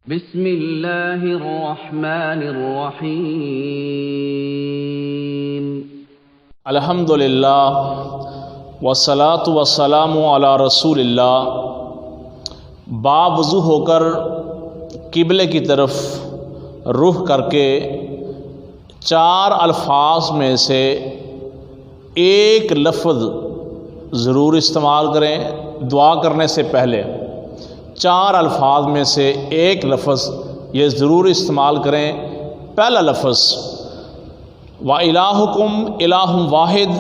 بسم اللہ الرحمن الرحیم الحمدللہ والصلاة والسلام علی رسول اللہ۔ باوضو ہو کر قبلے کی طرف رخ کر کے 4 الفاظ میں سے ایک لفظ ضرور استعمال کریں دعا کرنے سے پہلے۔ 4 الفاظ میں سے ایک لفظ یہ ضرور استعمال کریں۔ پہلا لفظ وَإِلَٰهُكُمْ إِلَٰهٌ وَاحِدٌ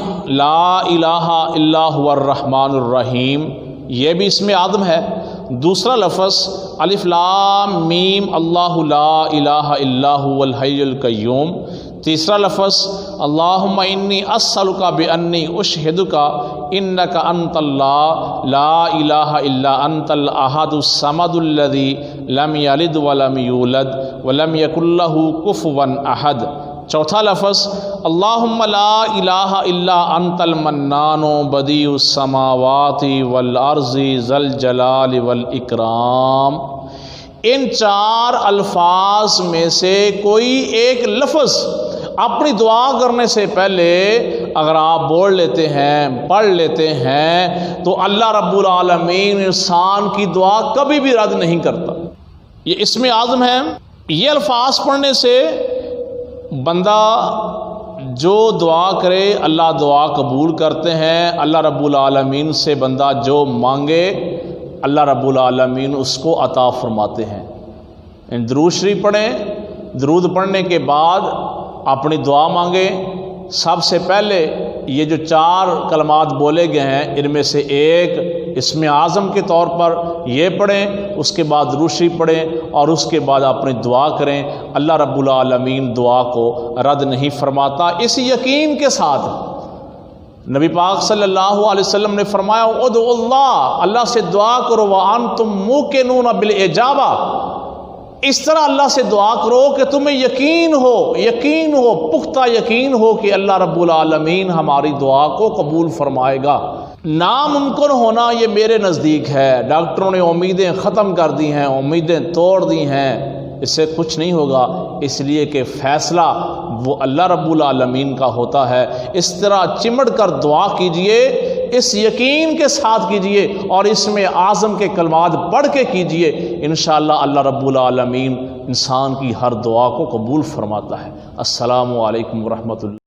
لَا إِلَٰهَ إِلَّا هُوَ الرَّحْمَٰنُ الرَّحِيمُ، یہ بھی اسم اعظم ہے۔ دوسرا لفظ الف لام میم اللہ لا الہ الا هو الحی القیوم۔ تیسرا لفظ اللہم انی اسألک بانی اشہدک انک انت اللہ لا الہ الا انت الاحد الصمد الذی لم یلد ولم یولد ولم یکن لہ کفوا احد۔ چوتھا لفظ اللہم لا الہ الا انت المنان بدیع السماوات والارض ذی الجلال والاکرام۔ ان 4 الفاظ میں سے کوئی ایک لفظ اپنی دعا کرنے سے پہلے اگر آپ بول لیتے ہیں، پڑھ لیتے ہیں، تو اللہ رب العالمین انسان کی دعا کبھی بھی رد نہیں کرتا۔ یہ اسم اعظم ہے۔ یہ الفاظ پڑھنے سے بندہ جو دعا کرے اللہ دعا قبول کرتے ہیں۔ اللہ رب العالمین سے بندہ جو مانگے اللہ رب العالمین اس کو عطا فرماتے ہیں۔ درود شریف پڑھیں، درود پڑھنے کے بعد اپنی دعا مانگیں۔ سب سے پہلے یہ جو 4 کلمات بولے گئے ہیں ان میں سے ایک اسم اعظم کے طور پر یہ پڑھیں، اس کے بعد درود شریف پڑھیں اور اس کے بعد اپنی دعا کریں۔ اللہ رب العالمین دعا کو رد نہیں فرماتا۔ اس یقین کے ساتھ نبی پاک صلی اللہ علیہ وسلم نے فرمایا ادعوا اللہ سے دعا کرو وانتم موقنون بالاجابہ، اس طرح اللہ سے دعا کرو کہ تمہیں یقین ہو پختہ یقین ہو کہ اللہ رب العالمین ہماری دعا کو قبول فرمائے گا۔ ناممکن ہونا یہ میرے نزدیک ہے۔ ڈاکٹروں نے امیدیں ختم کر دی ہیں، امیدیں توڑ دی ہیں، اس سے کچھ نہیں ہوگا، اس لیے کہ فیصلہ وہ اللہ رب العالمین کا ہوتا ہے۔ اس طرح چمڑ کر دعا کیجئے، اس یقین کے ساتھ کیجئے اور اس میں اعظم کے کلمات پڑھ کے کیجئے، انشاءاللہ اللہ رب العالمین انسان کی ہر دعا کو قبول فرماتا ہے۔ السلام علیکم ورحمۃ اللہ۔